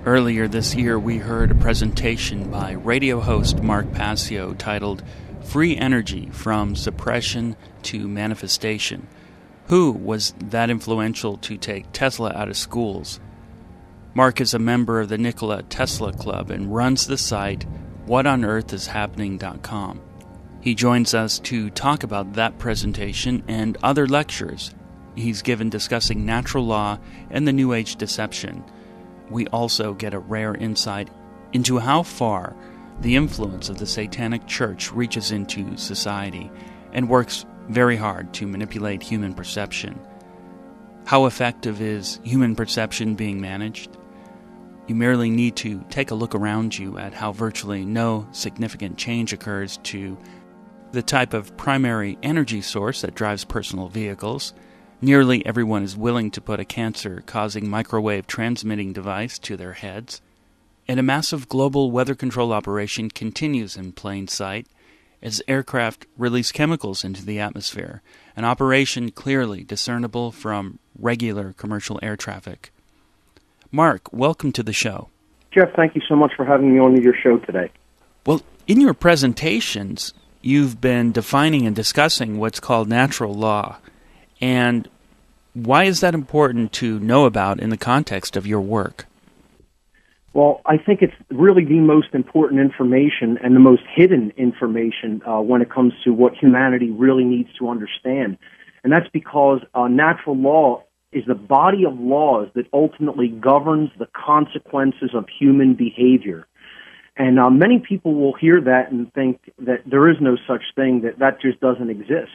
Earlier this year, we heard a presentation by radio host Mark Passio titled Free Energy from Suppression to Manifestation. Who was that influential to take Tesla out of schools? Mark is a member of the Nikola Tesla Club and runs the site whatonearthishappening.com. He joins us to talk about that presentation and other lectures he's given discussing natural law and the New Age deception. We also get a rare insight into how far the influence of the Satanic Church reaches into society and works very hard to manipulate human perception. How effective is human perception being managed? You merely need to take a look around you at how virtually no significant change occurs to the type of primary energy source that drives personal vehicles. Nearly everyone is willing to put a cancer-causing microwave transmitting device to their heads. And a massive global weather control operation continues in plain sight as aircraft release chemicals into the atmosphere, an operation clearly discernible from regular commercial air traffic. Mark, welcome to the show. Geoff, thank you so much for having me on your show today. Well, in your presentations, you've been defining and discussing what's called natural law. And why is that important to know about in the context of your work? Well, I think it's really the most important information and the most hidden information when it comes to what humanity really needs to understand. And that's because natural law is the body of laws that ultimately governs the consequences of human behavior. And many people will hear that and think that there is no such thing, that just doesn't exist.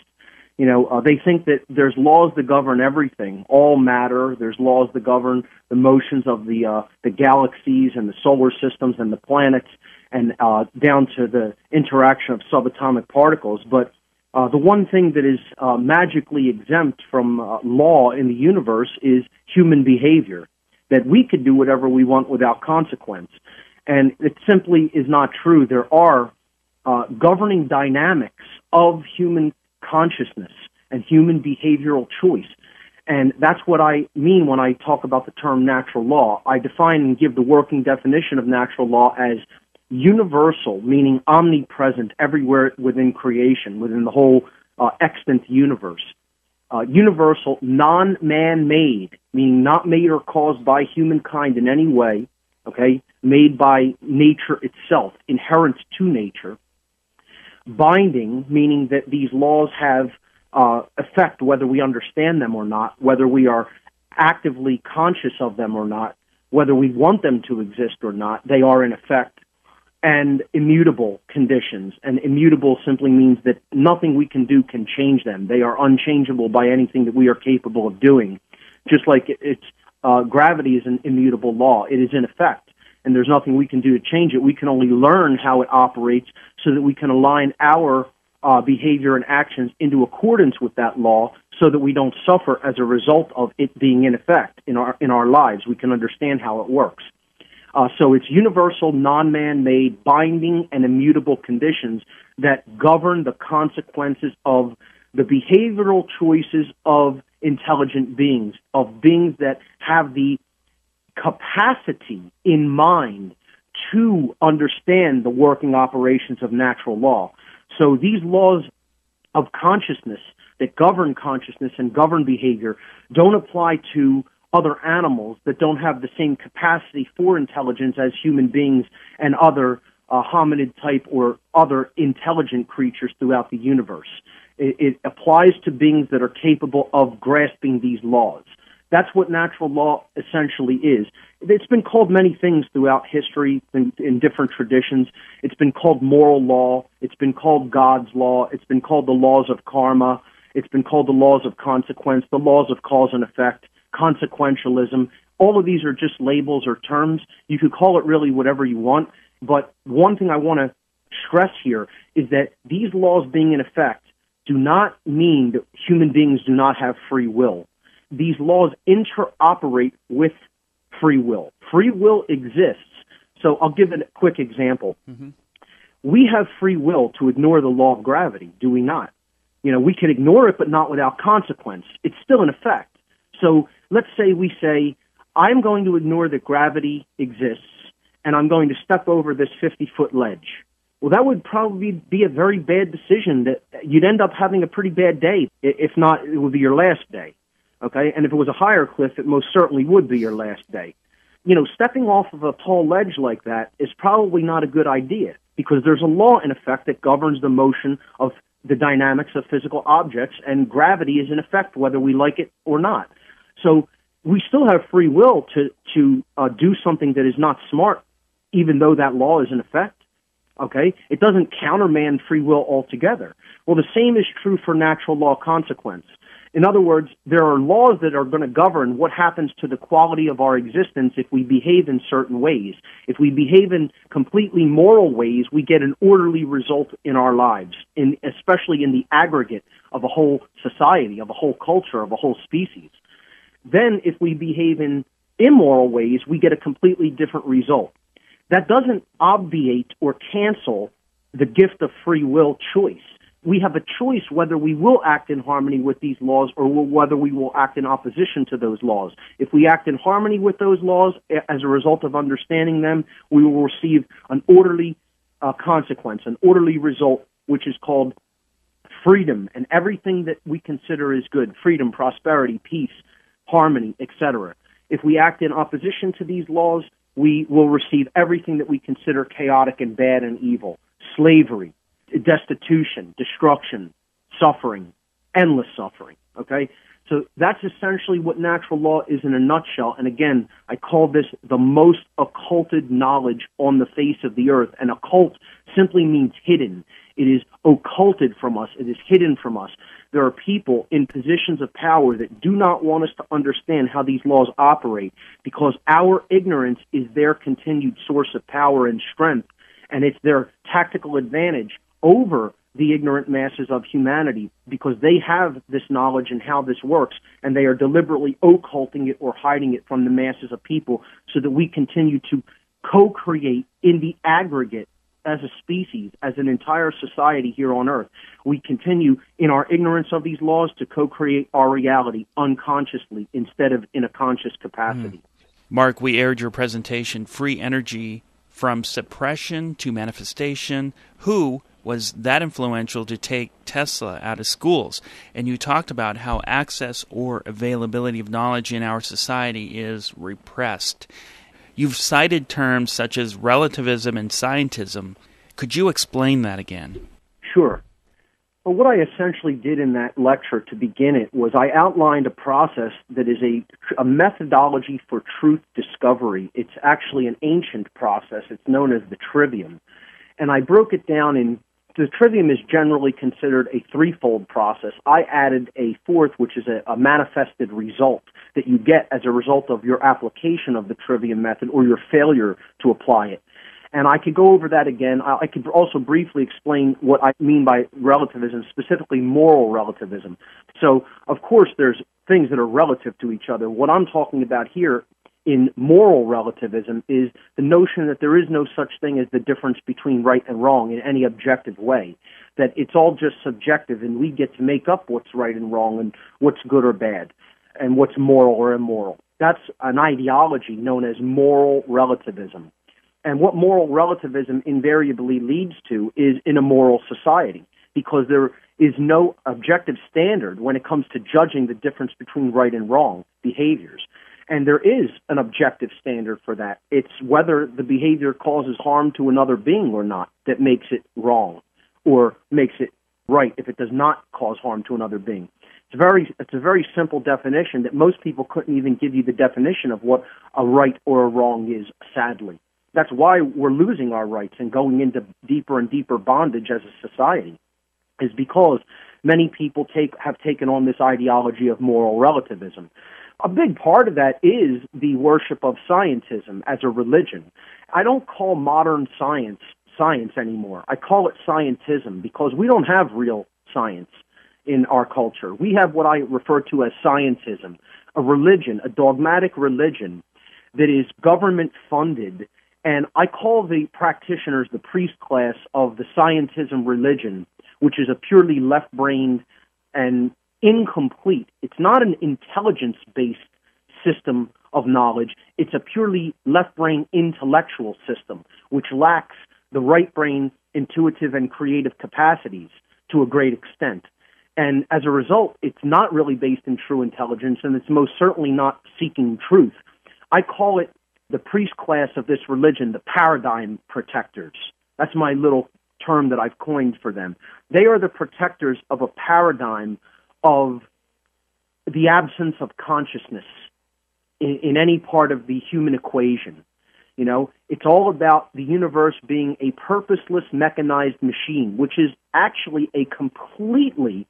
You know, they think that there's laws that govern everything, all matter. There's laws that govern the motions of the galaxies and the solar systems and the planets, and down to the interaction of subatomic particles. But the one thing that is magically exempt from law in the universe is human behavior, that we could do whatever we want without consequence. And it simply is not true. There are governing dynamics of human consciousness and human behavioral choice. And that's what I mean when I talk about the term natural law. I define and give the working definition of natural law as universal, meaning omnipresent everywhere within creation, within the whole extant universe. Universal, non-man-made, meaning not made or caused by humankind in any way, okay, made by nature itself, inherent to nature. Binding, meaning that these laws have effect whether we understand them or not, whether we are actively conscious of them or not, whether we want them to exist or not, they are in effect. And immutable conditions. And immutable simply means that nothing we can do can change them. They are unchangeable by anything that we are capable of doing. Just like gravity is an immutable law. It is in effect. And there's nothing we can do to change it. We can only learn how it operates so that we can align our behavior and actions into accordance with that law so that we don't suffer as a result of it being in effect in our lives. We can understand how it works. So it's universal, non-man-made, binding, and immutable conditions that govern the consequences of the behavioral choices of intelligent beings, of beings that have the capacity in mind to understand the working operations of natural law. So these laws of consciousness that govern consciousness and govern behavior don't apply to other animals that don't have the same capacity for intelligence as human beings and other hominid type or other intelligent creatures throughout the universe. It applies to beings that are capable of grasping these laws. That's what natural law essentially is. It's been called many things throughout history in different traditions. It's been called moral law. It's been called God's law. It's been called the laws of karma. It's been called the laws of consequence, the laws of cause and effect, consequentialism. All of these are just labels or terms. You could call it really whatever you want. But one thing I want to stress here is that these laws being in effect do not mean that human beings do not have free will. These laws interoperate with free will. Free will exists. So I'll give a quick example. Mm-hmm. We have free will to ignore the law of gravity, do we not? You know, we can ignore it, but not without consequence. It's still in effect. So let's say we say, I'm going to ignore that gravity exists, and I'm going to step over this 50-foot ledge. Well, that would probably be a very bad decision. That you'd end up having a pretty bad day. If not, it would be your last day. Okay? And if it was a higher cliff, it most certainly would be your last day. Stepping off of a tall ledge like that is probably not a good idea, because there's a law in effect that governs the motion of the dynamics of physical objects, and gravity is in effect whether we like it or not. So we still have free will to do something that is not smart, even though that law is in effect. Okay? It doesn't countermand free will altogether. Well, the same is true for natural law consequence. In other words, there are laws that are going to govern what happens to the quality of our existence if we behave in certain ways. If we behave in completely moral ways, we get an orderly result in our lives, especially in the aggregate of a whole society, of a whole culture, of a whole species. Then, if we behave in immoral ways, we get a completely different result. That doesn't obviate or cancel the gift of free will choice. We have a choice whether we will act in harmony with these laws or whether we will act in opposition to those laws. If we act in harmony with those laws, as a result of understanding them, we will receive an orderly consequence, an orderly result, which is called freedom, and everything that we consider is good: freedom, prosperity, peace, harmony, etc. If we act in opposition to these laws, we will receive everything that we consider chaotic and bad and evil: slavery, destitution, destruction, suffering, endless suffering. Okay? So that's essentially what natural law is in a nutshell. And again, I call this the most occulted knowledge on the face of the earth. And occult simply means hidden. It is occulted from us. It is hidden from us. There are people in positions of power that do not want us to understand how these laws operate, because our ignorance is their continued source of power and strength, and it's their tactical advantage over the ignorant masses of humanity, because they have this knowledge and how this works, and they are deliberately occulting it or hiding it from the masses of people so that we continue to co-create in the aggregate as a species, as an entire society here on Earth. We continue in our ignorance of these laws to co-create our reality unconsciously instead of in a conscious capacity. Mark, we aired your presentation, Free Energy from Suppression to Manifestation. Who was that influential to take Tesla out of schools? And you talked about how access or availability of knowledge in our society is repressed. You've cited terms such as relativism and scientism. Could you explain that again? Sure. Well, what I essentially did in that lecture to begin it was I outlined a process that is a methodology for truth discovery. It's actually an ancient process. It's known as the trivium. And I broke it down in, the trivium is generally considered a threefold process. I added a fourth, which is a manifested result that you get as a result of your application of the trivium method or your failure to apply it. And I could go over that again. I could also briefly explain what I mean by relativism, specifically moral relativism. So, of course, there's things that are relative to each other. What I'm talking about here in moral relativism is the notion that there is no such thing as the difference between right and wrong in any objective way, that it's all just subjective, and we get to make up what's right and wrong and what's good or bad and what's moral or immoral. That's an ideology known as moral relativism. And what moral relativism invariably leads to is an immoral society, because there is no objective standard when it comes to judging the difference between right and wrong behaviors. And there is an objective standard for that. It's whether the behavior causes harm to another being or not that makes it wrong or makes it right if it does not cause harm to another being. It's a very simple definition that most people couldn't even give you the definition of what a right or a wrong is, sadly. That's why we're losing our rights and going into deeper and deeper bondage as a society, is because many people have taken on this ideology of moral relativism. A big part of that is the worship of scientism as a religion. I don't call modern science anymore. I call it scientism, because we don't have real science in our culture. We have what I refer to as scientism, a religion, a dogmatic religion that is government-funded. And I call the practitioners the priest class of the scientism religion, which is a purely left-brained and incomplete. It's not an intelligence-based system of knowledge. It's a purely left brain intellectual system, which lacks the right brain intuitive and creative capacities to a great extent. And as a result, it's not really based in true intelligence, and it's most certainly not seeking truth. I call it the priest class of this religion, the paradigm protectors. That's my little term that I've coined for them. They are the protectors of a paradigm of the absence of consciousness in any part of the human equation. You know, it's all about the universe being a purposeless mechanized machine, which is actually a completely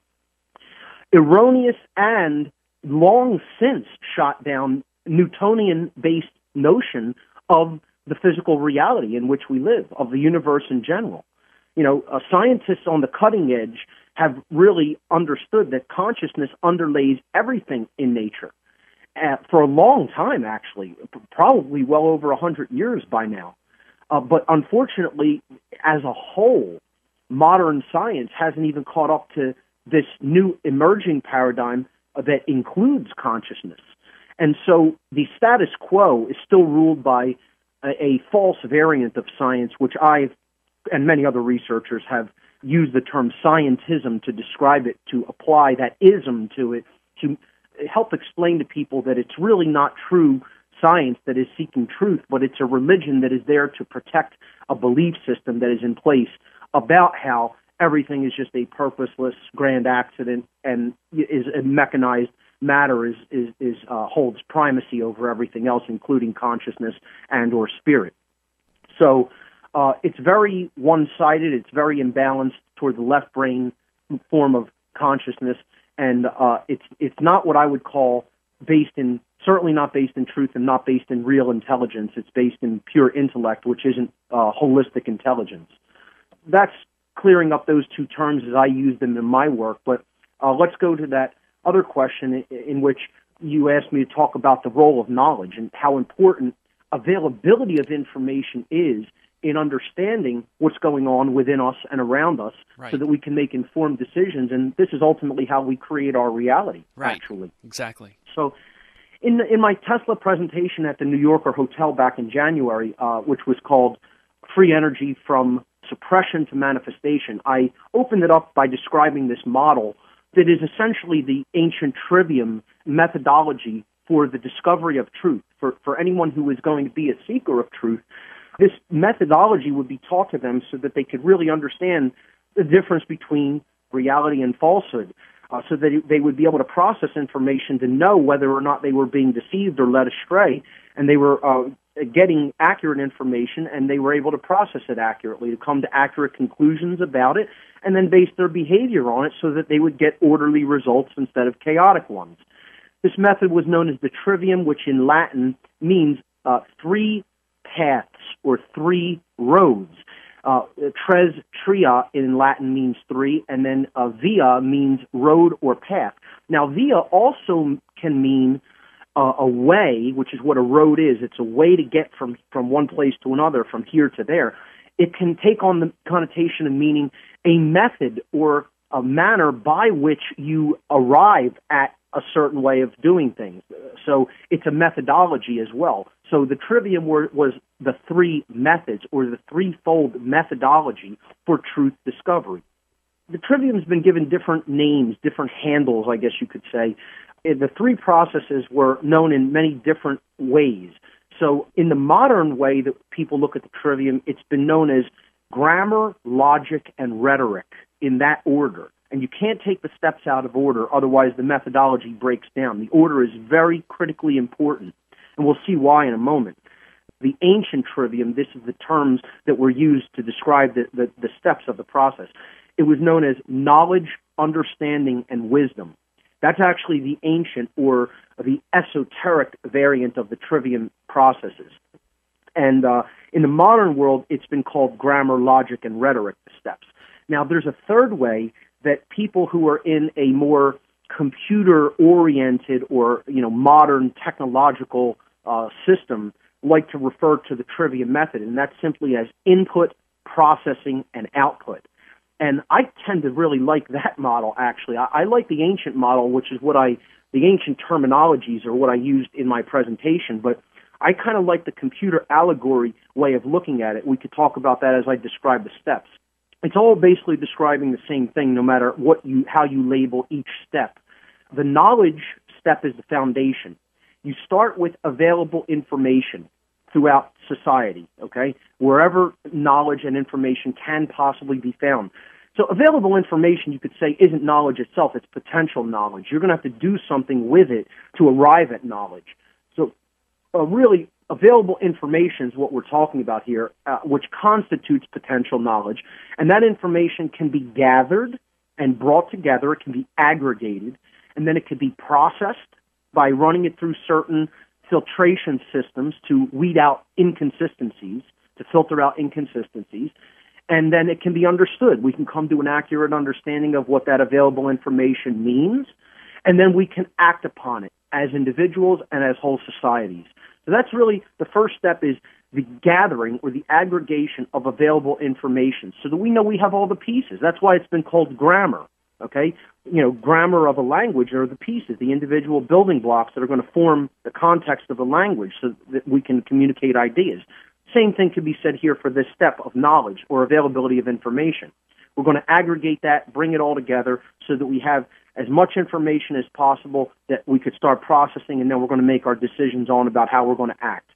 erroneous and long since shot down Newtonian-based notion of the physical reality in which we live, of the universe in general. You know, scientists on the cutting edge have really understood that consciousness underlays everything in nature. For a long time, actually, probably well over 100 years by now. But unfortunately, as a whole, modern science hasn't even caught up to this new emerging paradigm that includes consciousness. And so the status quo is still ruled by a false variant of science, which I and many other researchers have used the term scientism to describe it, to apply that ism to it, to help explain to people that it's really not true science that is seeking truth, but it's a religion that is there to protect a belief system that is in place about how everything is just a purposeless grand accident and is a mechanized matter holds primacy over everything else, including consciousness and or spirit. So it's very one-sided. It's very imbalanced toward the left brain form of consciousness, and it's not what I would call certainly not based in truth and not based in real intelligence. It's based in pure intellect, which isn't holistic intelligence. That's clearing up those two terms as I use them in my work, but let's go to that other question in which you asked me to talk about the role of knowledge and how important availability of information is in understanding what's going on within us and around us, right, so that we can make informed decisions. And this is ultimately how we create our reality, right, actually. Exactly. So in my Tesla presentation at the New Yorker Hotel back in January, which was called Free Energy from Suppression to Manifestation, I opened it up by describing this model that is essentially the ancient trivium methodology for the discovery of truth. For anyone who is going to be a seeker of truth, this methodology would be taught to them so that they could really understand the difference between reality and falsehood, so that they would be able to process information to know whether or not they were being deceived or led astray, and they were getting accurate information, and they were able to process it accurately, to come to accurate conclusions about it, and then base their behavior on it so that they would get orderly results instead of chaotic ones. This method was known as the trivium, which in Latin means three paths or three roads. Tres tria in Latin means three, and then via means road or path. Now, via also can mean a way, which is what a road is. It's a way to get from one place to another, from here to there. It can take on the connotation of meaning a method or a manner by which you arrive at a certain way of doing things. So it's a methodology as well. So the trivium was the three methods, or the threefold methodology for truth discovery. The trivium's been given different names, different handles, I guess you could say. The three processes were known in many different ways. So in the modern way that people look at the trivium, it's been known as grammar, logic, and rhetoric in that order. And you can't take the steps out of order, otherwise the methodology breaks down. The order is very critically important, and we'll see why in a moment. The ancient trivium, this is the terms that were used to describe the steps of the process. It was known as knowledge, understanding, and wisdom. That's actually the ancient or the esoteric variant of the trivium processes. And in the modern world, it's been called grammar, logic, and rhetoric, the steps. Now, there's a third way that people who are in a more computer-oriented or modern technological system like to refer to the trivium method, and that's simply as input, processing, and output. And I tend to really like that model, actually. I like the ancient model, which is what I the ancient terminologies are what I used in my presentation, but I kind of like the computer allegory way of looking at it. We could talk about that as I describe the steps. It's all basically describing the same thing, no matter how you label each step. The knowledge step is the foundation. You start with available information throughout society, okay, wherever knowledge and information can possibly be found. So available information, you could say, isn't knowledge itself, it's potential knowledge. You're going to have to do something with it to arrive at knowledge. So really, available information is what we're talking about here, which constitutes potential knowledge, and that information can be gathered and brought together, it can be aggregated, and then it can be processed by running it through certain filtration systems to weed out inconsistencies, to filter out inconsistencies, and then it can be understood. We can come to an accurate understanding of what that available information means, and then we can act upon it as individuals and as whole societies. So that's really the first step, is the gathering or the aggregation of available information so that we know we have all the pieces. That's why it's been called grammar, okay? You know, grammar of a language are the pieces, the individual building blocks that are going to form the context of a language so that we can communicate ideas. Same thing could be said here for this step of knowledge or availability of information. We're going to aggregate that, bring it all together so that we have as much information as possible that we could start processing, and then we're going to make our decisions on about how we're going to act.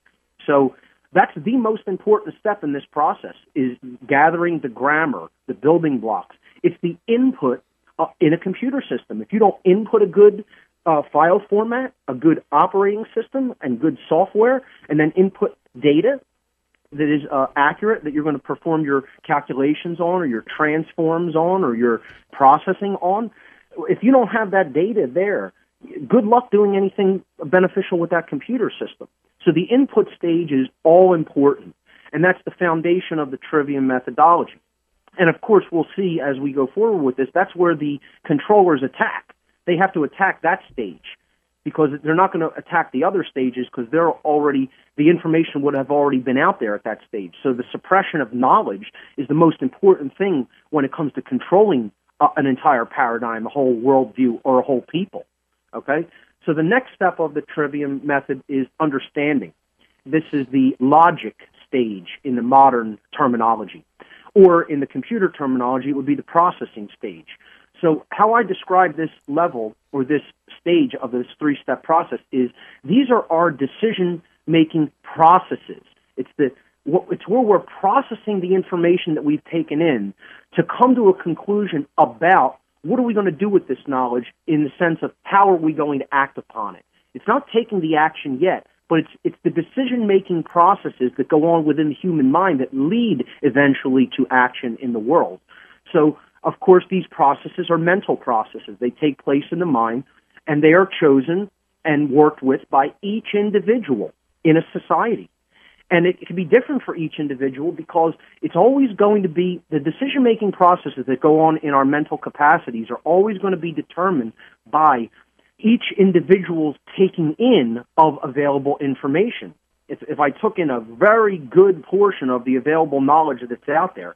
So that's the most important step in this process, is gathering the grammar, the building blocks. It's the input in a computer system. If you don't input a good file format, a good operating system, and good software, and then input data that is accurate, that you're going to perform your calculations on, or your transforms on, or your processing on, if you don't have that data there, good luck doing anything beneficial with that computer system. So the input stage is all important, and that's the foundation of the trivium methodology. And of course, we'll see as we go forward with this, that's where the controllers attack. They have to attack that stage, because they're not going to attack the other stages, because the information would have already been out there at that stage. So the suppression of knowledge is the most important thing when it comes to controlling an entire paradigm, a whole worldview, or a whole people, okay? So the next step of the trivium method is understanding. This is the logic stage in the modern terminology. Or in the computer terminology, it would be the processing stage. So how I describe this level, or this stage of this three-step process, is these are our decision-making processes. It's where we're processing the information that we've taken in to come to a conclusion about what are we going to do with this knowledge, in the sense of how are we going to act upon it. It's not taking the action yet, but it's the decision-making processes that go on within the human mind that lead eventually to action in the world. So, of course, these processes are mental processes. They take place in the mind, and they are chosen and worked with by each individual in a society. And it can be different for each individual, because it's always going to be the decision-making processes that go on in our mental capacities are always going to be determined by each individual's taking in of available information. If I took in a very good portion of the available knowledge that's out there,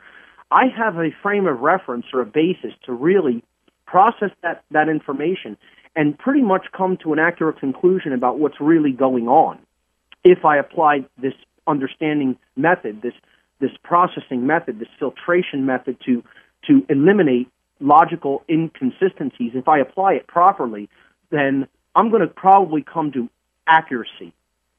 I have a frame of reference or a basis to really process that information and pretty much come to an accurate conclusion about what's really going on. If I apply this understanding method, this processing method, this filtration method to eliminate logical inconsistencies, if I apply it properly, then I'm going to probably come to accuracy,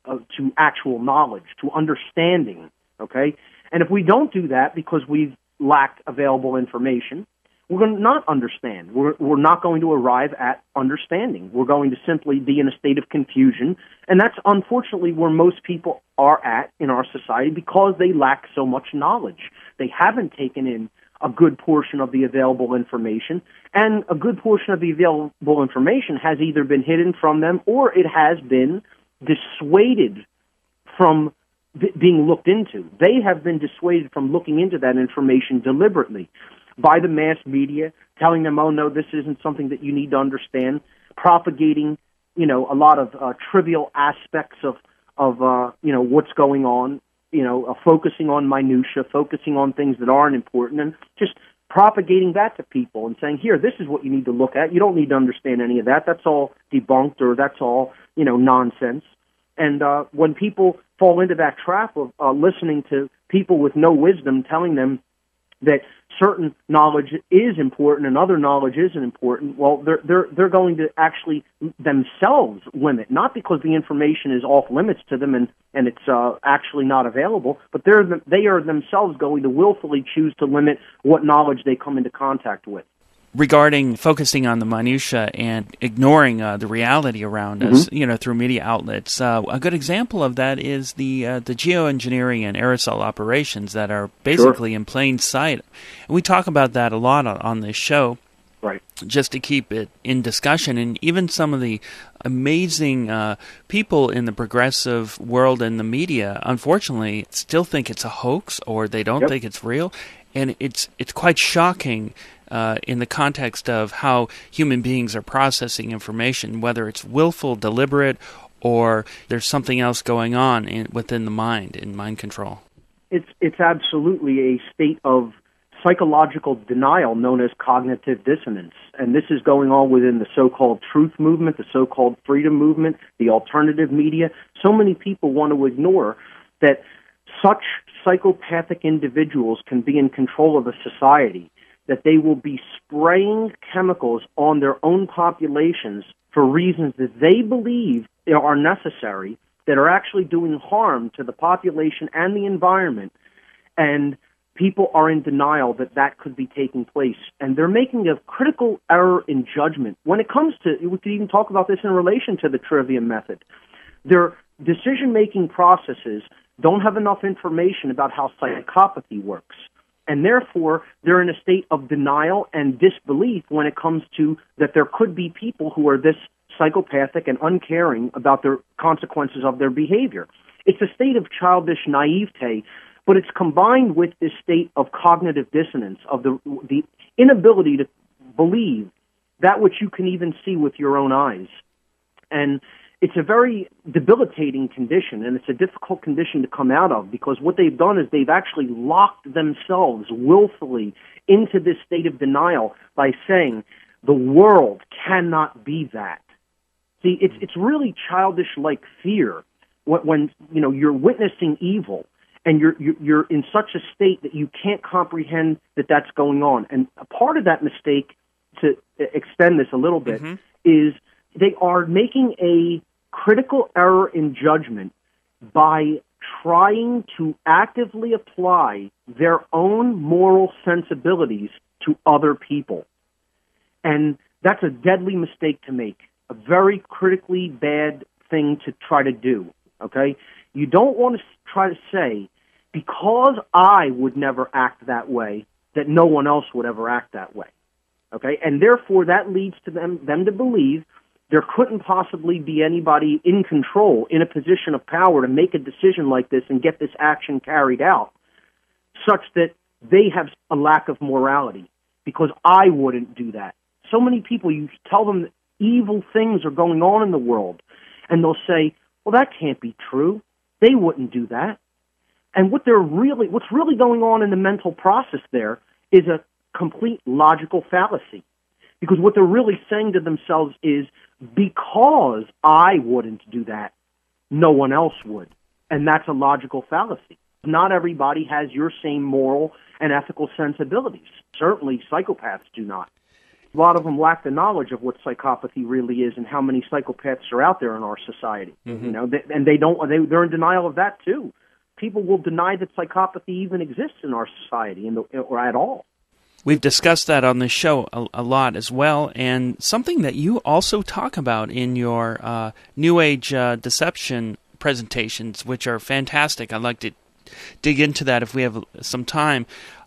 to actual knowledge, to understanding, okay? And if we don't do that because we've lacked available information, we're going to not understand. We're not going to arrive at understanding. We're going to simply be in a state of confusion, and that's unfortunately where most people are at in our society, because they lack so much knowledge. They haven't taken in a good portion of the available information, and a good portion of the available information has either been hidden from them, or it has been dissuaded from being looked into. They have been dissuaded from looking into that information deliberately by the mass media, telling them, oh, no, this isn't something that you need to understand, propagating, a lot of trivial aspects of what's going on, focusing on minutia, focusing on things that aren't important, and just propagating that to people and saying, here, this is what you need to look at. You don't need to understand any of that. That's all debunked, or that's all, nonsense. And when people fall into that trap of listening to people with no wisdom telling them that certain knowledge is important and other knowledge isn't important, well, they're going to actually themselves limit, not because the information is off limits to them and it's actually not available, but they are themselves going to willfully choose to limit what knowledge they come into contact with. Regarding focusing on the minutia and ignoring the reality around us, through media outlets, a good example of that is the geoengineering and aerosol operations that are basically in plain sight. And we talk about that a lot on this show, right? Just to keep it in discussion. And even some of the amazing people in the progressive world and the media, unfortunately, still think it's a hoax or they don't think it's real. And it's quite shocking in the context of how human beings are processing information, whether it's willful, deliberate, or there's something else going on within the mind, in mind control. It's absolutely a state of psychological denial known as cognitive dissonance. And this is going on within the so-called truth movement, the so-called freedom movement, the alternative media. So many people want to ignore that such psychopathic individuals can be in control of a society, that they will be spraying chemicals on their own populations for reasons that they believe are necessary, that are actually doing harm to the population and the environment. And people are in denial that could be taking place. And they're making a critical error in judgment. When it comes to, we could even talk about this in relation to the trivia method, their decision-making processes don't have enough information about how psychopathy works. And therefore, they're in a state of denial and disbelief when it comes to that there could be people who are this psychopathic and uncaring about the consequences of their behavior. It's a state of childish naivete, but it's combined with this state of cognitive dissonance, of the inability to believe that which you can even see with your own eyes. And it's a very debilitating condition, and it's a difficult condition to come out of, because what they've done is they've actually locked themselves willfully into this state of denial by saying the world cannot be that. See, it's really childish-like fear when you're witnessing evil and you're in such a state that you can't comprehend that that's going on. And a part of that mistake, to extend this a little bit, is they are making a critical error in judgment by trying to actively apply their own moral sensibilities to other people. And that's a deadly mistake to make, a very critically bad thing to try to do, okay? You don't want to try to say, because I would never act that way, that no one else would ever act that way, okay? And therefore, that leads to them to believe there couldn't possibly be anybody in control, in a position of power, to make a decision like this and get this action carried out, such that they have a lack of morality, because I wouldn't do that. So many people, you tell them that evil things are going on in the world, and they'll say, well, that can't be true. They wouldn't do that. And what's really going on in the mental process there is a complete logical fallacy. Because what they're really saying to themselves is, because I wouldn't do that, no one else would. And that's a logical fallacy. Not everybody has your same moral and ethical sensibilities. Certainly psychopaths do not. A lot of them lack the knowledge of what psychopathy really is and how many psychopaths are out there in our society. And they're in denial of that too. People will deny that psychopathy even exists in our society or at all. We've discussed that on this show a lot as well, and something that you also talk about in your New Age deception presentations, which are fantastic. I'd like to dig into that if we have some time.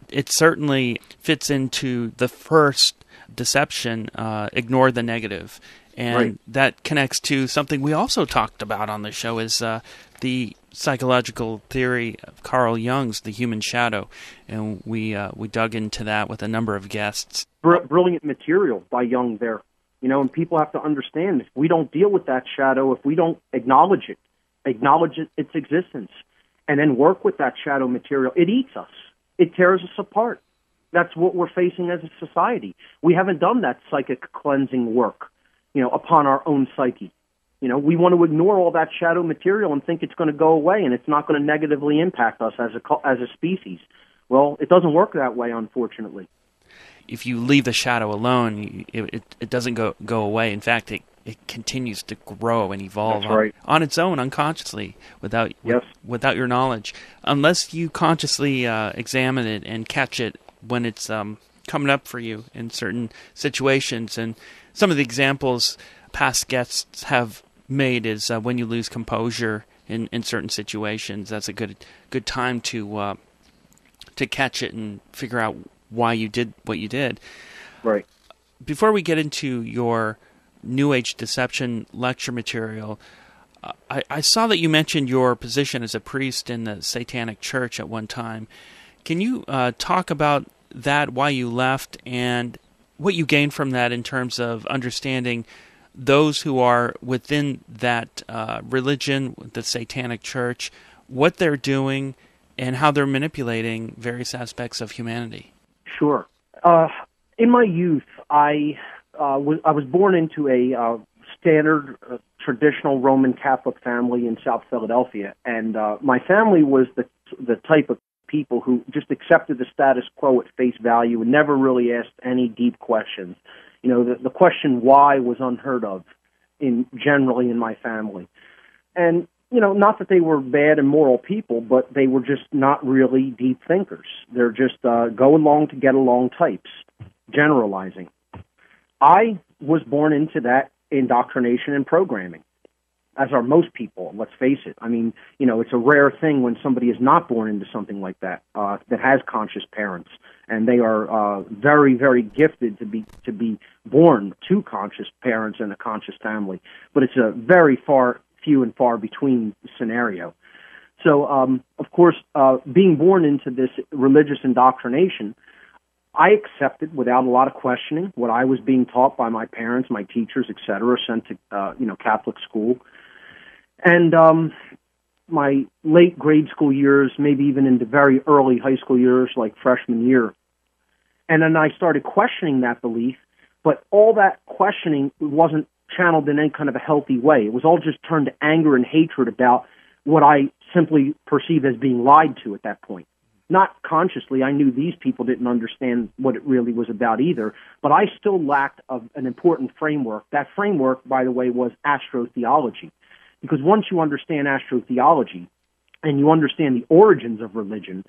It certainly fits into the first deception, ignore the negative. And that connects to something we also talked about on the show, is the psychological theory of Carl Jung's The Human Shadow. And we dug into that with a number of guests. Brilliant material by Jung there. And people have to understand, if we don't deal with that shadow, if we don't acknowledge its existence, and then work with that shadow material, it eats us. It tears us apart. that's what we're facing as a society. We haven't done that psychic cleansing work, upon our own psyche. We want to ignore all that shadow material and think it's going to go away and it's not going to negatively impact us as a species. Well, it doesn't work that way, unfortunately. If you leave the shadow alone, it doesn't go away. In fact, it continues to grow and evolve on its own, unconsciously, without your knowledge. Unless you consciously examine it and catch it when it's coming up for you in certain situations. And some of the examples past guests have made is when you lose composure in certain situations. That's a good time to catch it and figure out why you did what you did. Right. Before we get into your New Age deception lecture material, I saw that you mentioned your position as a priest in the Satanic Church at one time. Can you talk about that, why you left, and what you gained from that in terms of understanding those who are within that religion, the Satanic Church, what they're doing, and how they're manipulating various aspects of humanity? Sure. In my youth, I was born into a standard traditional Roman Catholic family in South Philadelphia, and my family was the type of people who just accepted the status quo at face value and never really asked any deep questions. The question why was unheard of generally in my family. And not that they were bad and moral people, but they were just not really deep thinkers. They're just go along to get along types, generalizing. I was born into that indoctrination and programming, as are most people, let's face it. I mean, it's a rare thing when somebody is not born into something like that, that has conscious parents, and they are very, very gifted to be born to conscious parents and a conscious family. But it's a very few and far between scenario. So, of course, being born into this religious indoctrination, I accepted without a lot of questioning what I was being taught by my parents, my teachers, etc., sent to Catholic school. And my late grade school years, maybe even into very early high school years, like freshman year. And then I started questioning that belief, but all that questioning wasn't channeled in any kind of a healthy way. It was all just turned to anger and hatred about what I simply perceived as being lied to at that point. Not consciously. I knew these people didn't understand what it really was about either, but I still lacked an important framework. That framework, by the way, was astrotheology. Because once you understand astrotheology and you understand the origins of religion,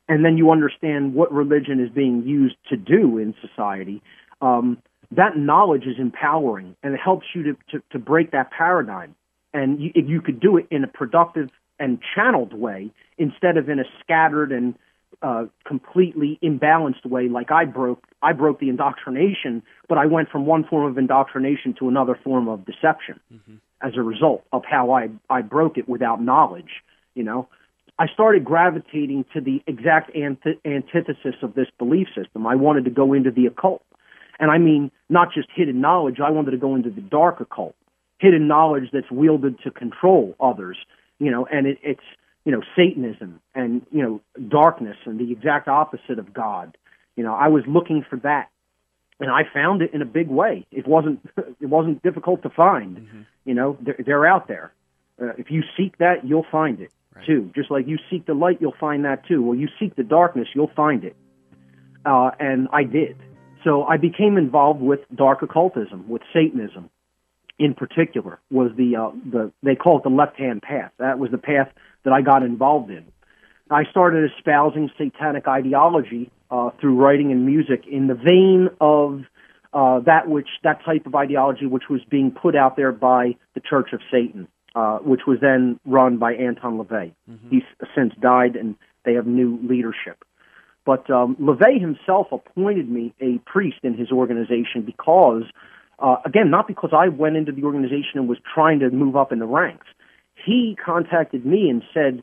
and then you understand what religion is being used to do in society, that knowledge is empowering, and it helps you to break that paradigm. And you could do it in a productive and channeled way instead of in a scattered and completely imbalanced way like I broke the indoctrination, but I went from one form of indoctrination to another form of deception as a result of how I broke it without knowledge. I started gravitating to the exact antithesis of this belief system. I wanted to go into the occult. And I mean, not just hidden knowledge, I wanted to go into the dark occult, hidden knowledge that's wielded to control others, and it's, Satanism and, darkness and the exact opposite of God. I was looking for that, and I found it in a big way. It wasn't difficult to find. They're out there. If you seek that, you'll find it too. Just like you seek the light, you'll find that too. Well, you seek the darkness, you'll find it. And I did. So I became involved with dark occultism, with Satanism in particular, was they call it the left-hand path. That was the path that I got involved in. I started espousing satanic ideology through writing and music in the vein of that type of ideology which was being put out there by the Church of Satan, which was then run by Anton LaVey. He's since died, and they have new leadership. But LaVey himself appointed me a priest in his organization because, again, not because I went into the organization and was trying to move up in the ranks. He contacted me and said,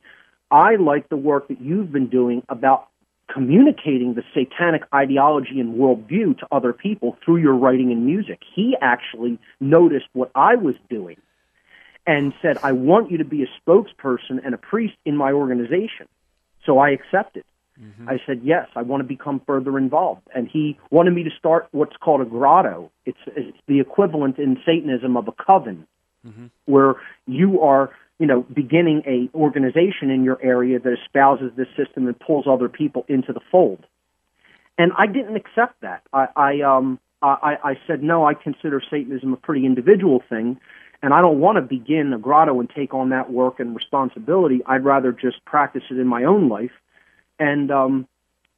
I like the work that you've been doing about communicating the satanic ideology and worldview to other people through your writing and music. He actually noticed what I was doing and said, I want you to be a spokesperson and a priest in my organization. So I accepted. Mm-hmm. I said, yes, I want to become further involved. And he wanted me to start what's called a grotto. It's the equivalent in Satanism of a coven, mm-hmm. where you are, beginning a organization in your area that espouses this system and pulls other people into the fold. And I didn't accept that. I said, no, I consider Satanism a pretty individual thing, and I don't want to begin a grotto and take on that work and responsibility. I'd rather just practice it in my own life. And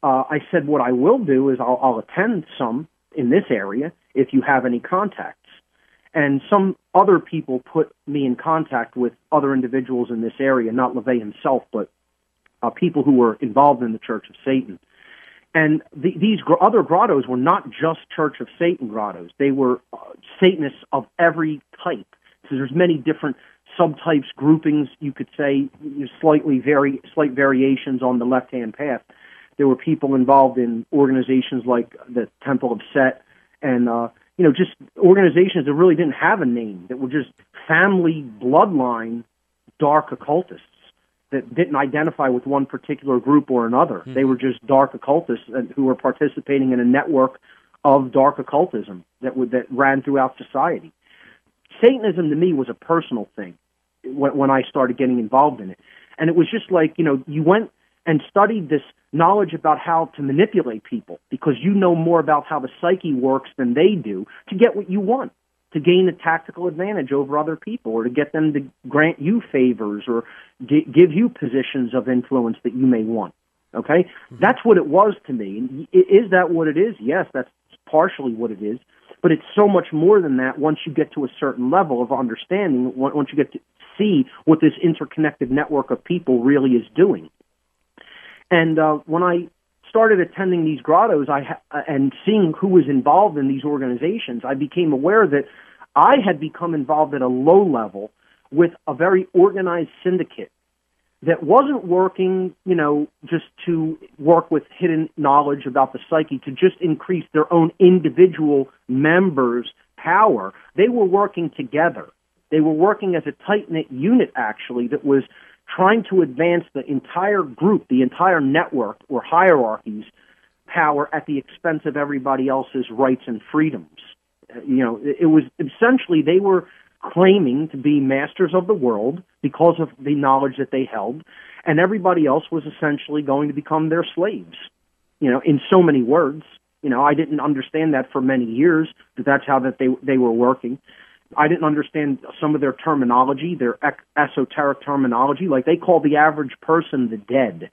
I said, what I will do is I'll attend some in this area if you have any contacts. And some other people put me in contact with other individuals in this area, not LaVey himself, but people who were involved in the Church of Satan. And these other grottos were not just Church of Satan grottos. They were Satanists of every type. So there's many different subtypes, groupings, you could say, slight variations on the left-hand path. There were people involved in organizations like the Temple of Set and, just organizations that really didn't have a name, that were just family bloodline dark occultists that didn't identify with one particular group or another. Mm-hmm. They were just dark occultists who were participating in a network of dark occultism that ran throughout society. Satanism to me was a personal thing when I started getting involved in it. And it was just like, you went and studied this knowledge about how to manipulate people because you know more about how the psyche works than they do to get what you want, to gain a tactical advantage over other people or to get them to grant you favors or give you positions of influence that you may want. Okay? Mm-hmm. That's what it was to me. Is that what it is? Yes, that's partially what it is. But it's so much more than that once you get to a certain level of understanding, once you get to see what this interconnected network of people really is doing. And when I started attending these grottos and seeing who was involved in these organizations, I became aware that I had become involved at a low level with a very organized syndicate that wasn't working, just to work with hidden knowledge about the psyche, to just increase their own individual members' power. They were working together. They were working as a tight-knit unit, actually, that was trying to advance the entire group, the entire network or hierarchy's power at the expense of everybody else's rights and freedoms. It was essentially they were claiming to be masters of the world because of the knowledge that they held, and everybody else was essentially going to become their slaves, in so many words. I didn't understand that for many years, that's how that they were working. I didn't understand some of their terminology, their esoteric terminology. Like they call the average person the dead.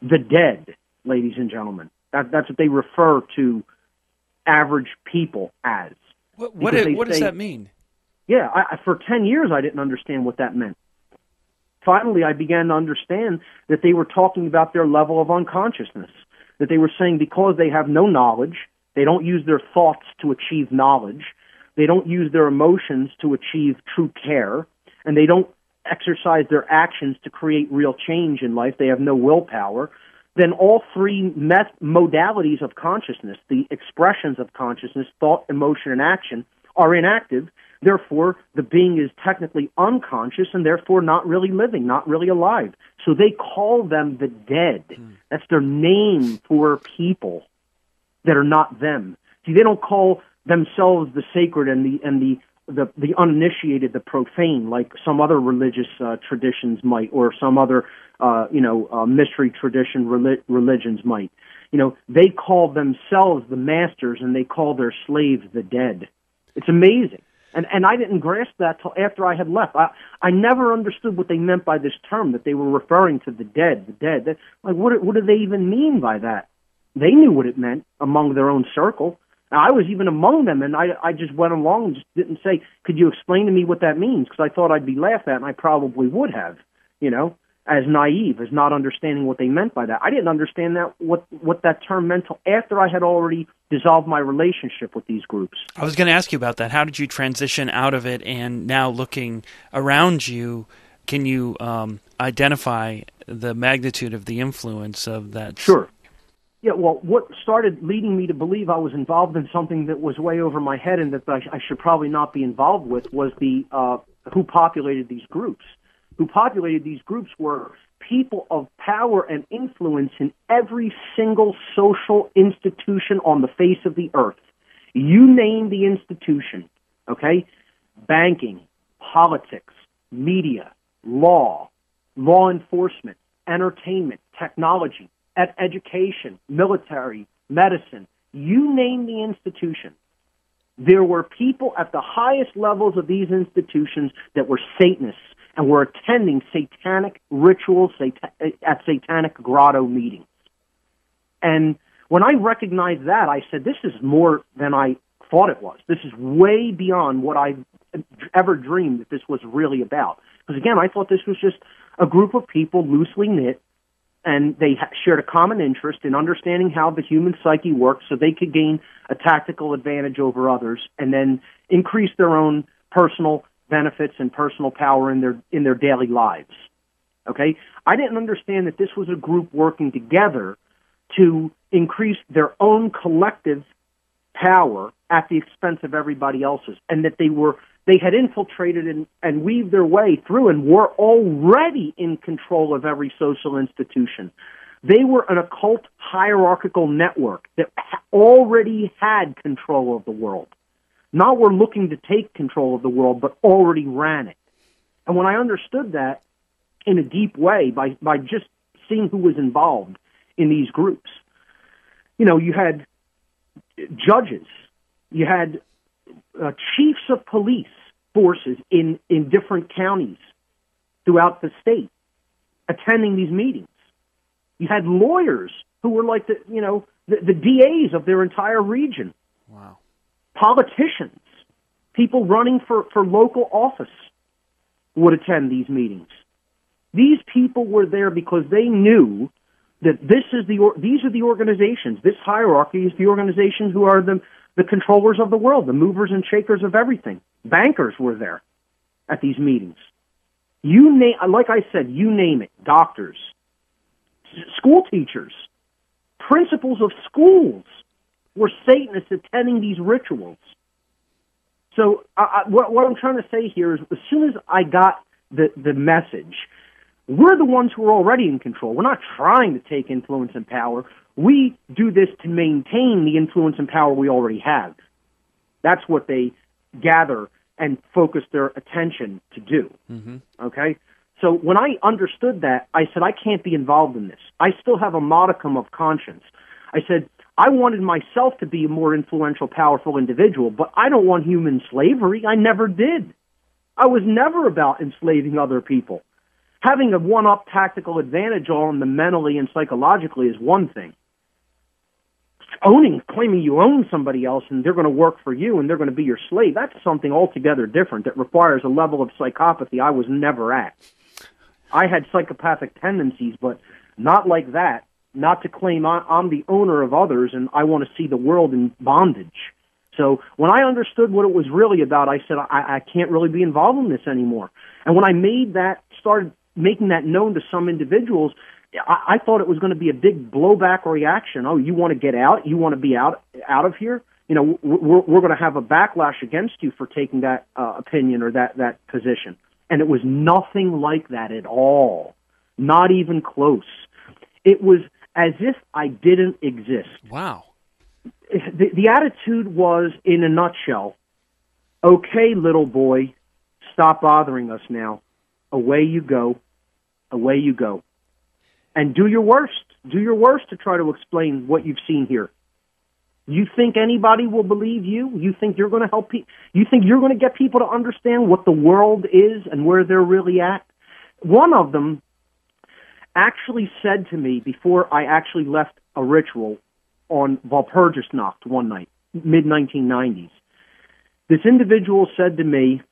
The dead, ladies and gentlemen. That's what they refer to average people as. What does that mean? Yeah, for 10 years I didn't understand what that meant. Finally, I began to understand that they were talking about their level of unconsciousness, that they were saying because they have no knowledge, they don't use their thoughts to achieve knowledge, they don't use their emotions to achieve true care, and they don't exercise their actions to create real change in life, they have no willpower, then all three modalities of consciousness, the expressions of consciousness, thought, emotion, and action, are inactive. Therefore, the being is technically unconscious and therefore not really living, not really alive. So they call them the dead. That's their name for people that are not them. See, they don't call themselves the sacred and the uninitiated, the profane, like some other religious traditions might, or some other mystery tradition religions might. They call themselves the masters and they call their slaves the dead. It's amazing. And I didn't grasp that till after I had left. I never understood what they meant by this term, that they were referring to the dead, the dead. Like, what do they even mean by that? They knew what it meant among their own circle. Now, I was even among them, and I just went along and just didn't say, could you explain to me what that means? Because I thought I'd be laughed at, and I probably would have, as naive, as not understanding what they meant by that. I didn't understand that what that term meant till after I had already dissolved my relationship with these groups. I was going to ask you about that. How did you transition out of it, and now looking around you, can you identify the magnitude of the influence of that? Sure. Yeah, well, what started leading me to believe I was involved in something that was way over my head and that I should probably not be involved with was the who populated these groups. who populated these groups were people of power and influence in every single social institution on the face of the earth. You name the institution, okay? Banking, politics, media, law enforcement, entertainment, technology, education, military, medicine. You name the institution. There were people at the highest levels of these institutions that were Satanists and were attending satanic rituals at satanic grotto meetings. And when I recognized that, I said, this is more than I thought it was. This is way beyond what I ever dreamed that this was really about. Because, again, I thought this was just a group of people loosely knit, and they shared a common interest in understanding how the human psyche works so they could gain a tactical advantage over others and then increase their own personal benefits and personal power in their daily lives. Okay? I didn't understand that this was a group working together to increase their own collective power at the expense of everybody else's, and that they had infiltrated and weaved their way through and were already in control of every social institution. They were an occult hierarchical network that already had control of the world. Not were looking to take control of the world, but already ran it. And when I understood that in a deep way by just seeing who was involved in these groups, you had judges, you had chiefs of police forces in different counties throughout the state attending these meetings. You had lawyers who were like the DAs of their entire region. Wow. Politicians, people running for local office would attend these meetings. These people were there because they knew that these are the organizations. This hierarchy is the organization who are the controllers of the world, the movers and shakers of everything. Bankers were there at these meetings. Like I said, you name it, doctors, school teachers, principals of schools were Satanists attending these rituals. So what I'm trying to say here is as soon as I got the message, we're the ones who are already in control. We're not trying to take influence and power. We do this to maintain the influence and power we already have. That's what they gather and focus their attention to do. Mm-hmm. Okay? So when I understood that, I said, I can't be involved in this. I still have a modicum of conscience. I said, I wanted myself to be a more influential, powerful individual, but I don't want human slavery. I never did. I was never about enslaving other people. Having a one-up tactical advantage on them mentally and psychologically is one thing. Claiming you own somebody else and they're going to work for you and they're going to be your slave, that's something altogether different that requires a level of psychopathy I was never at. I had psychopathic tendencies, but not like that. Not to claim I'm the owner of others and I want to see the world in bondage. So when I understood what it was really about, I said, I can't really be involved in this anymore. And when I started making that known to some individuals, I thought it was going to be a big blowback reaction. Oh, you want to get out? You want to be out of here? We're going to have a backlash against you for taking that opinion or that position. And it was nothing like that at all. Not even close. It was as if I didn't exist. Wow. The attitude was, in a nutshell, okay, little boy, stop bothering us now. Away you go. Away you go. And do your worst. Do your worst to try to explain what you've seen here. You think anybody will believe you? You think you're going to help people? You think you're going to get people to understand what the world is and where they're really at? One of them actually said to me before I actually left a ritual on Walpurgisnacht one night, mid-1990s. This individual said to me,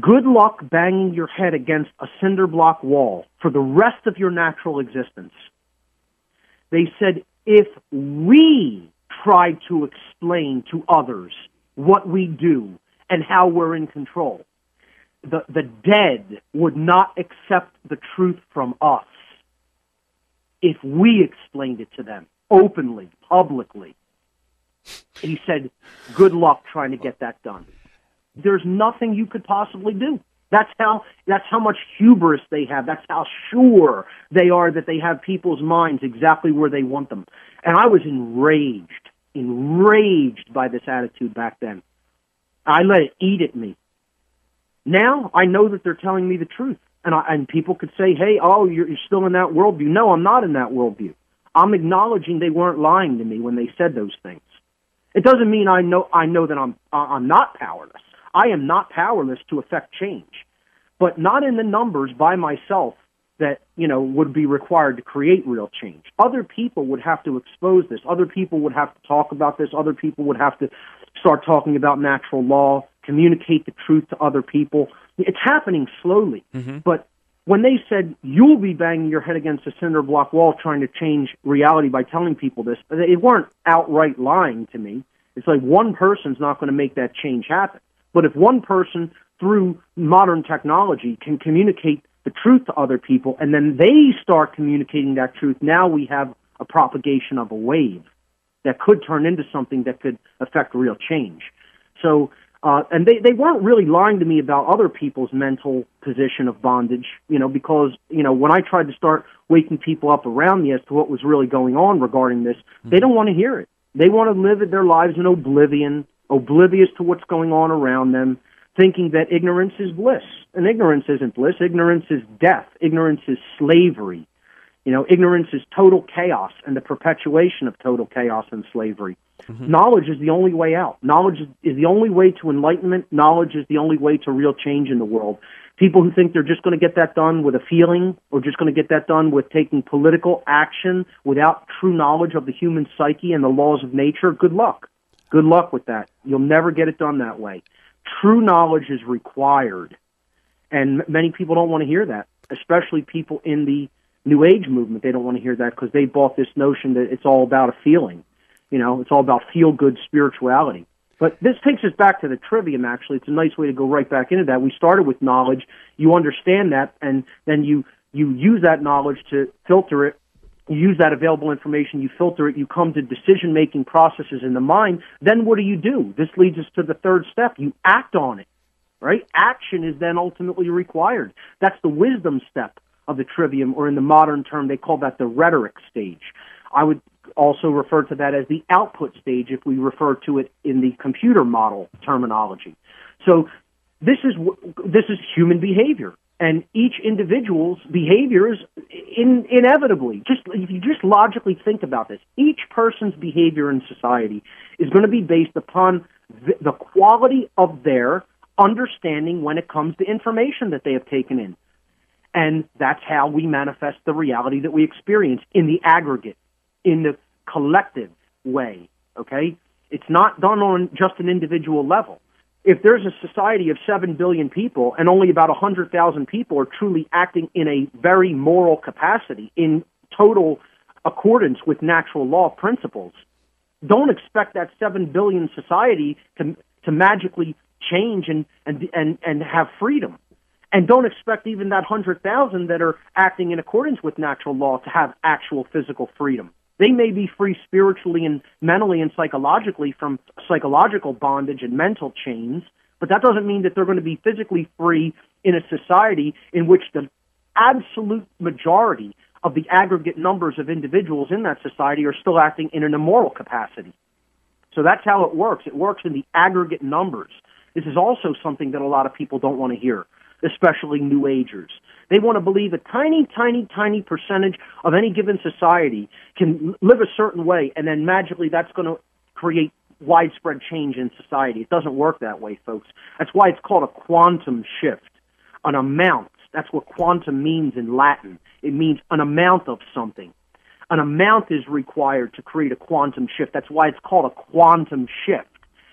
good luck banging your head against a cinder block wall for the rest of your natural existence. They said, if we try to explain to others what we do and how we're in control, the dead would not accept the truth from us if we explained it to them openly, publicly. He said, good luck trying to get that done. There's nothing you could possibly do. That's how much hubris they have. That's how sure they are that they have people's minds exactly where they want them. And I was enraged by this attitude back then. I let it eat at me. Now I know that they're telling me the truth. And people could say, hey, oh, you're still in that worldview. No, I'm not in that worldview. I'm acknowledging they weren't lying to me when they said those things. It doesn't mean I know that I'm not powerless. I am not powerless to affect change, but not in the numbers by myself that, would be required to create real change. Other people would have to expose this. Other people would have to talk about this. Other people would have to start talking about natural law, communicate the truth to other people. It's happening slowly, but when they said, you'll be banging your head against a cinder block wall trying to change reality by telling people this, they weren't outright lying to me. It's like one person's not going to make that change happen. But if one person, through modern technology, can communicate the truth to other people, and then they start communicating that truth, now we have a propagation of a wave that could turn into something that could affect real change. So, and they weren't really lying to me about other people's mental position of bondage, because, when I tried to start waking people up around me as to what was really going on regarding this, they don't want to hear it. They want to live their lives in oblivion, oblivious to what's going on around them, thinking that ignorance is bliss. And ignorance isn't bliss. Ignorance is death. Ignorance is slavery. Ignorance is total chaos and the perpetuation of total chaos and slavery. Knowledge is the only way out. Knowledge is the only way to enlightenment. Knowledge is the only way to real change in the world. People who think they're just going to get that done with a feeling or just going to get that done with taking political action without true knowledge of the human psyche and the laws of nature, good luck. Good luck with that. You'll never get it done that way. True knowledge is required, and many people don't want to hear that, especially people in the New Age movement. They don't want to hear that because they bought this notion that it's all about a feeling. It's all about feel-good spirituality. But this takes us back to the trivium, actually. It's a nice way to go right back into that. We started with knowledge. You understand that, and then you use that knowledge to filter it. You use that available information, you filter it, you come to decision-making processes in the mind. Then what do? This leads us to the third step. You act on it, right? Action is then ultimately required. That's the wisdom step of the trivium, or in the modern term, they call that the rhetoric stage. I would also refer to that as the output stage if we refer to it in the computer model terminology. So this is human behavior. And each individual's behavior is inevitably, if you just logically think about this, each person's behavior in society is going to be based upon the quality of their understanding when it comes to information that they have taken in. And that's how we manifest the reality that we experience in the aggregate, in the collective way, okay? It's not done on just an individual level. If there's a society of 7 billion people and only about 100,000 people are truly acting in a very moral capacity, in total accordance with natural law principles, don't expect that 7 billion society to magically change and have freedom. And don't expect even that 100,000 that are acting in accordance with natural law to have actual physical freedom. They may be free spiritually and mentally and psychologically from psychological bondage and mental chains, but that doesn't mean that they're going to be physically free in a society in which the absolute majority of the aggregate numbers of individuals in that society are still acting in an immoral capacity. So that's how it works. It works in the aggregate numbers. This is also something that a lot of people don't want to hear, especially New Agers. They want to believe a tiny, tiny, tiny percentage of any given society can live a certain way, and then magically that's going to create widespread change in society. It doesn't work that way, folks. That's why it's called a quantum shift, an amount. That's what quantum means in Latin. It means an amount of something. An amount is required to create a quantum shift. That's why it's called a quantum shift.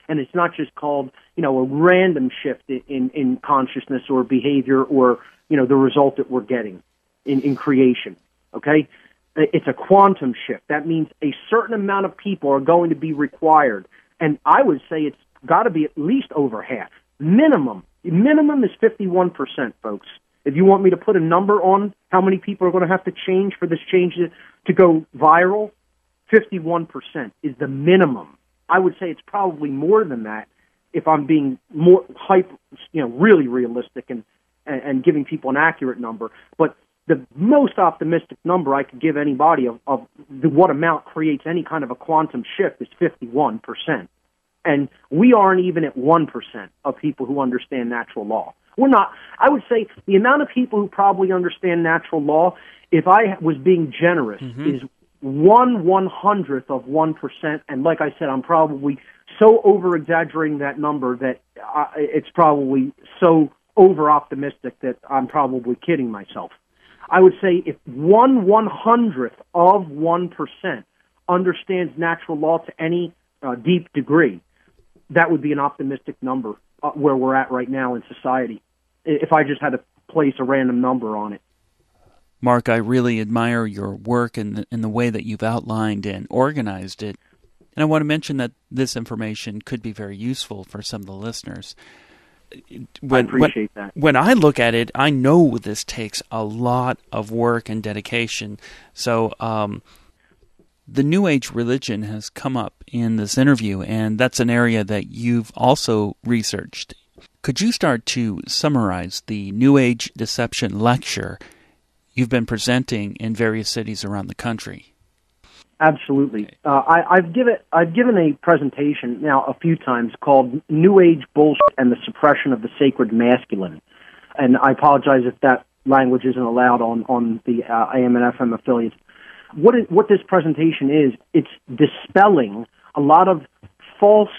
And it's not just called, a random shift in consciousness or behavior or, the result that we're getting in creation, okay? It's a quantum shift. That means a certain amount of people are going to be required. And I would say it's got to be at least over half. Minimum is 51%, folks. If you want me to put a number on how many people are going to have to change for this change to go viral, 51% is the minimum. I would say it's probably more than that if I'm being more really realistic and and giving people an accurate number. But the most optimistic number I could give anybody of what amount creates any kind of a quantum shift is 51%. And we aren't even at 1% of people who understand natural law. We're not. I would say the amount of people who probably understand natural law, if I was being generous, is 1/100th of 1%. And like I said, I'm probably so over-exaggerating that number that it's probably so over-optimistic that I'm probably kidding myself. I would say if 1/100th of 1% understands natural law to any deep degree, that would be an optimistic number where we're at right now in society, if I just had to place a random number on it. Mark, I really admire your work and the way that you've outlined and organized it. And I want to mention that this information could be very useful for some of the listeners. I appreciate that. When I look at it, I know this takes a lot of work and dedication. So the New Age religion has come up in this interview, and that's an area that you've also researched. Could you start to summarize the New Age Deception lecture you've been presenting in various cities around the country? Absolutely. I've given a presentation now a few times called New Age Bullshit and the Suppression of the Sacred Masculine. And I apologize if that language isn't allowed on the AM and FM affiliates. What this presentation is, it's dispelling a lot of false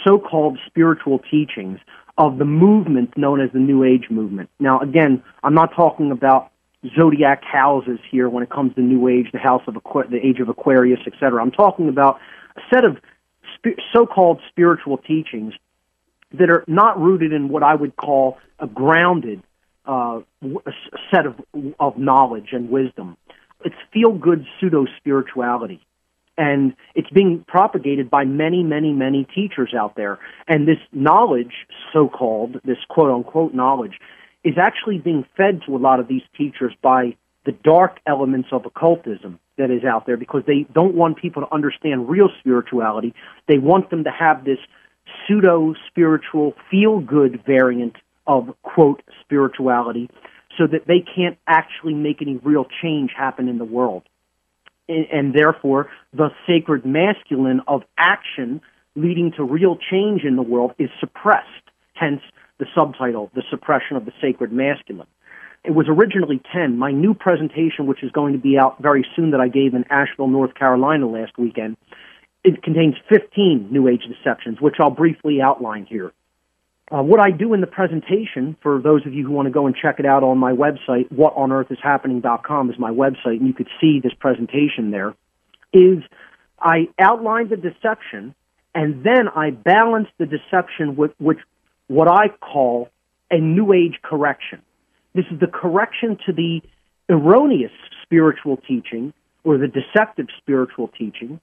so-called spiritual teachings of the movement known as the New Age movement. Now, again, I'm not talking about zodiac houses here when it comes to New Age, the house of the age of Aquarius, etc. I'm talking about a set of so-called spiritual teachings that are not rooted in what I would call a grounded set of knowledge and wisdom. It's feel-good pseudo-spirituality, and it's being propagated by many, many, many teachers out there. And this knowledge, so-called, this quote-unquote knowledge, is actually being fed to a lot of these teachers by the dark elements of occultism that is out there, because they don't want people to understand real spirituality. They want them to have this pseudo-spiritual, feel-good variant of, quote, spirituality, so that they can't actually make any real change happen in the world. And therefore, the sacred masculine of action leading to real change in the world is suppressed, hence the subtitle, The Suppression of the Sacred Masculine. It was originally 10. My new presentation, which is going to be out very soon, that I gave in Asheville, North Carolina last weekend, it contains 15 New Age deceptions, which I'll briefly outline here. What I do in the presentation, for those of you who want to go and check it out on my website, whatonearthishappening.com is my website, and you could see this presentation there, is I outline the deception, and then I balance the deception with what I call a New Age correction. This is the correction to the erroneous spiritual teaching, or the deceptive spiritual teaching,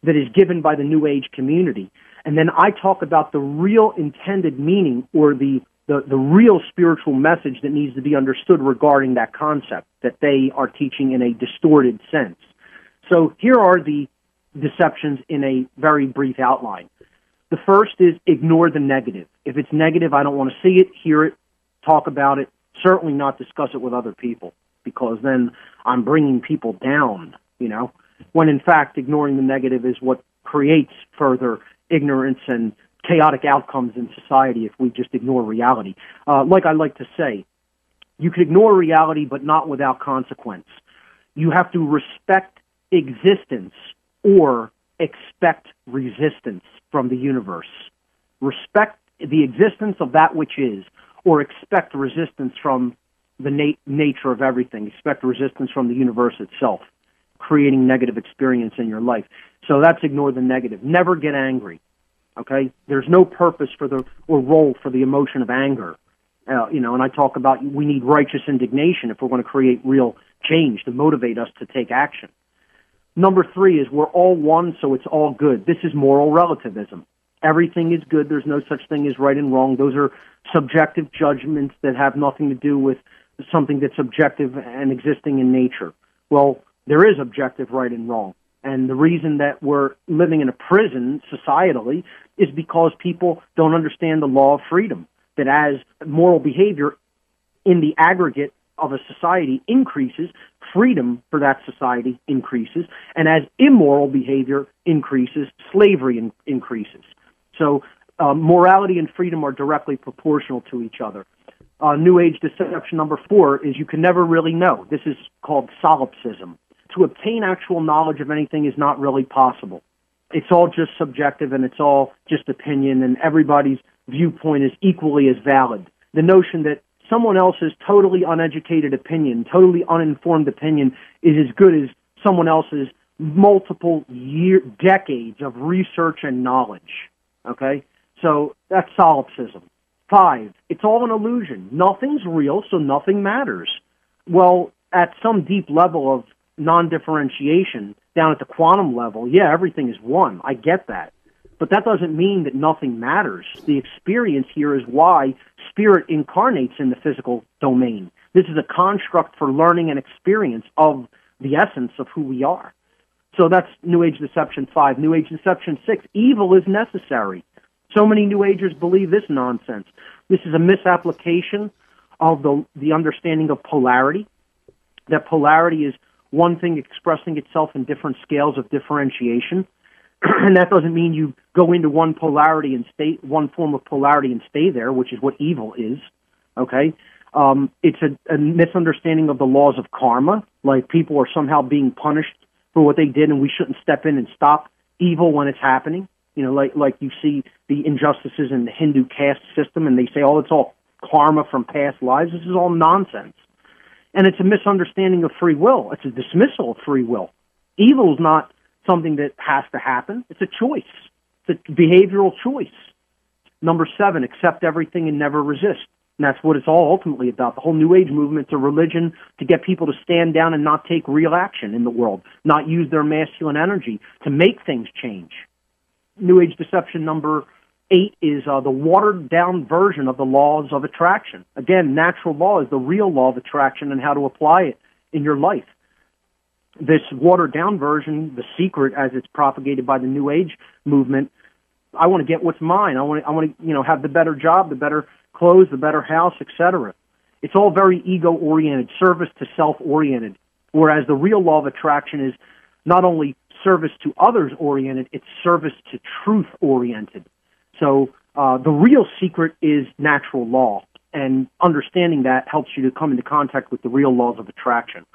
that is given by the New Age community. And then I talk about the real intended meaning, or the real spiritual message that needs to be understood regarding that concept that they are teaching in a distorted sense. So here are the deceptions in a very brief outline. The first is ignore the negative. If it's negative, I don't want to see it, hear it, talk about it, certainly not discuss it with other people, because then I'm bringing people down, when in fact ignoring the negative is what creates further ignorance and chaotic outcomes in society if we just ignore reality. Like I like to say, you can ignore reality, but not without consequence. You have to respect existence or expect resistance from the universe. Respect the existence of that which is, or expect resistance from the nature of everything. Expect resistance from the universe itself, creating negative experience in your life. So that's ignore the negative. Never get angry. Okay? There's no purpose or role for the emotion of anger. And I talk about we need righteous indignation if we're going to create real change to motivate us to take action. Number 3 is we're all one, so it's all good. This is moral relativism. Everything is good. There's no such thing as right and wrong. Those are subjective judgments that have nothing to do with something that's objective and existing in nature. Well, there is objective right and wrong. And the reason that we're living in a prison societally is because people don't understand the law of freedom, that as moral behavior in the aggregate of a society increases, freedom for that society increases, and as immoral behavior increases, slavery increases. So morality and freedom are directly proportional to each other. New Age deception number 4 is you can never really know. This is called solipsism. To obtain actual knowledge of anything is not really possible. It's all just subjective and it's all just opinion, and everybody's viewpoint is equally as valid. The notion that someone else's totally uneducated opinion, totally uninformed opinion, is as good as someone else's multiple decades of research and knowledge. Okay? So that's solipsism. 5, it's all an illusion. Nothing's real, so nothing matters. Well, at some deep level of non-differentiation, down at the quantum level, yeah, everything is one. I get that. But that doesn't mean that nothing matters. The experience here is why spirit incarnates in the physical domain. This is a construct for learning and experience of the essence of who we are. So that's New Age Deception 5. New Age Deception 6, evil is necessary. So many New Agers believe this nonsense. This is a misapplication of the understanding of polarity, that polarity is one thing expressing itself in different scales of differentiation. And that doesn't mean you go into one polarity and one form of polarity and stay there, which is what evil is. Okay? It's a misunderstanding of the laws of karma, like people are somehow being punished for what they did and we shouldn't step in and stop evil when it's happening. You know, like you see the injustices in the Hindu caste system and they say, oh, it's all karma from past lives. This is all nonsense. And it's a misunderstanding of free will. It's a dismissal of free will. Evil is not something that has to happen. It's a choice. It's a behavioral choice. Number 7, accept everything and never resist. And that's what it's all ultimately about. The whole New Age movement's a religion to get people to stand down and not take real action in the world, not use their masculine energy to make things change. New Age deception number 8 is the watered-down version of the laws of attraction. Again, natural law is the real law of attraction and how to apply it in your life. This watered-down version, the secret as it's propagated by the New Age movement, I want to get what's mine. I want to have the better job, the better clothes, the better house, etc. It's all very ego-oriented, service to self-oriented, whereas the real law of attraction is not only service to others-oriented, it's service to truth-oriented. So the real secret is natural law, and understanding that helps you to come into contact with the real laws of attraction.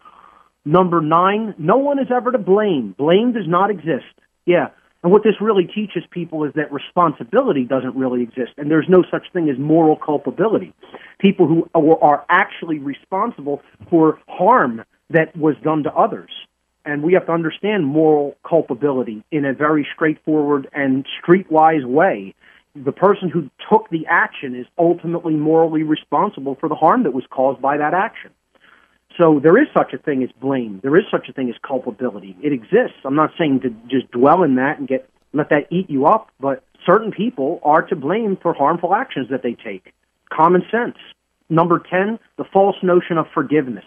Number 9, no one is ever to blame. Blame does not exist. Yeah, and what this really teaches people is that responsibility doesn't really exist, and there's no such thing as moral culpability. People who are actually responsible for harm that was done to others. And we have to understand moral culpability in a very straightforward and streetwise way. The person who took the action is ultimately morally responsible for the harm that was caused by that action. So there is such a thing as blame. There is such a thing as culpability. It exists. I'm not saying to just dwell in that and let that eat you up, but certain people are to blame for harmful actions that they take. Common sense. Number 10, the false notion of forgiveness.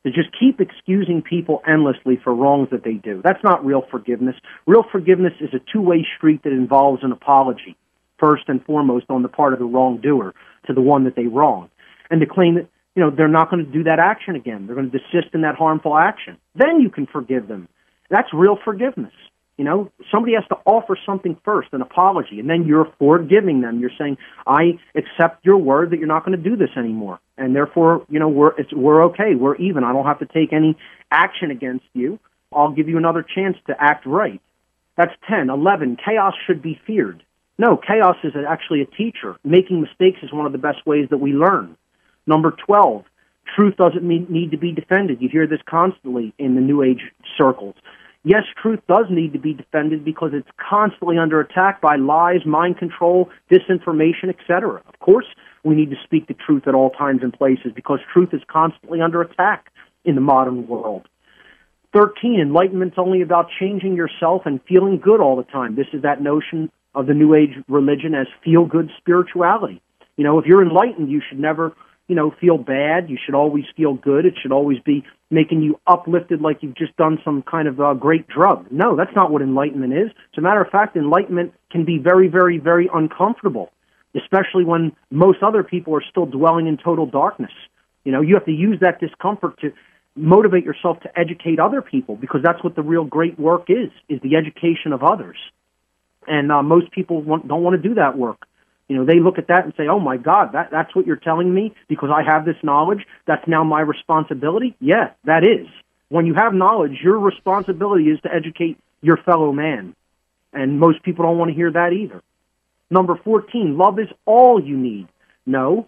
To just keep excusing people endlessly for wrongs that they do. That's not real forgiveness. Real forgiveness is a two-way street that involves an apology, first and foremost on the part of the wrongdoer to the one that they wronged, and to claim that they're not going to do that action again. They're going to desist in that harmful action. Then you can forgive them. That's real forgiveness. Somebody has to offer something first, an apology, and then you're forgiving them. You're saying, I accept your word that you're not going to do this anymore, and therefore, we're okay. We're even. I don't have to take any action against you. I'll give you another chance to act right. That's 10. 11, chaos should be feared. No, chaos is actually a teacher. Making mistakes is one of the best ways that we learn. Number 12, truth doesn't need to be defended. You hear this constantly in the New Age circles. Yes, truth does need to be defended because it's constantly under attack by lies, mind control, disinformation, etc. Of course, we need to speak the truth at all times and places because truth is constantly under attack in the modern world. 13, enlightenment's only about changing yourself and feeling good all the time. This is that notion of the New Age religion as feel-good spirituality. If you're enlightened, you should never feel bad. You should always feel good. It should always be making you uplifted like you've just done some kind of great drug. No, that's not what enlightenment is. As a matter of fact, enlightenment can be very, very, very uncomfortable, especially when most other people are still dwelling in total darkness. You have to use that discomfort to motivate yourself to educate other people, because that's what the real great work is the education of others. And most people don't want to do that work. They look at that and say, oh, my God, that's what you're telling me because I have this knowledge? That's now my responsibility? Yeah, that is. When you have knowledge, your responsibility is to educate your fellow man. And most people don't want to hear that either. Number 14, love is all you need. No,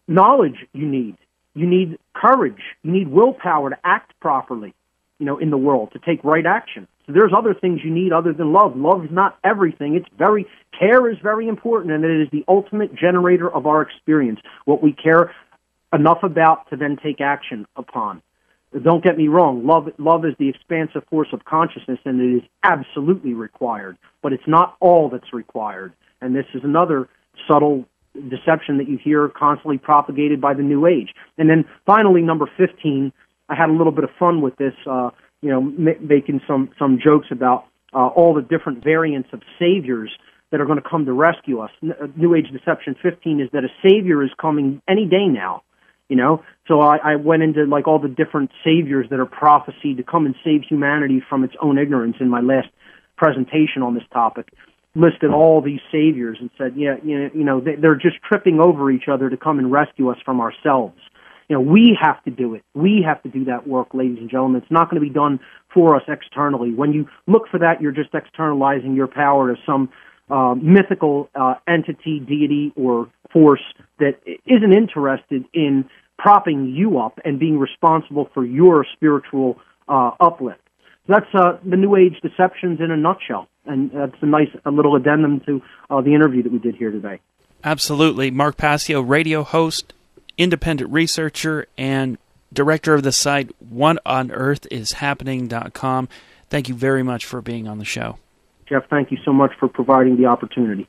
knowledge you need. You need courage. You need willpower to act properly, in the world, to take right action. So there's other things you need other than love. Love is not everything. Care is very important, and it is the ultimate generator of our experience, what we care enough about to then take action upon. Don't get me wrong. Love is the expansive force of consciousness, and it is absolutely required, but it's not all that's required. And this is another subtle deception that you hear constantly propagated by the New Age. And then finally, number 15, I had a little bit of fun with this, making some jokes about all the different variants of saviors that are going to come to rescue us. New Age deception 15 is that a savior is coming any day now. So I went into like all the different saviors that are prophesied to come and save humanity from its own ignorance in my last presentation on this topic. Listed all these saviors and said, they're just tripping over each other to come and rescue us from ourselves. We have to do it. We have to do that work, ladies and gentlemen. It's not going to be done for us externally. When you look for that, you're just externalizing your power to some mythical entity, deity, or force that isn't interested in propping you up and being responsible for your spiritual uplift. So that's the New Age deceptions in a nutshell, and that's a little addendum to the interview that we did here today. Absolutely. Mark Passio, radio host, independent researcher, and director of the site whatonearthishappening.com. Thank you very much for being on the show. Geoff, thank you so much for providing the opportunity.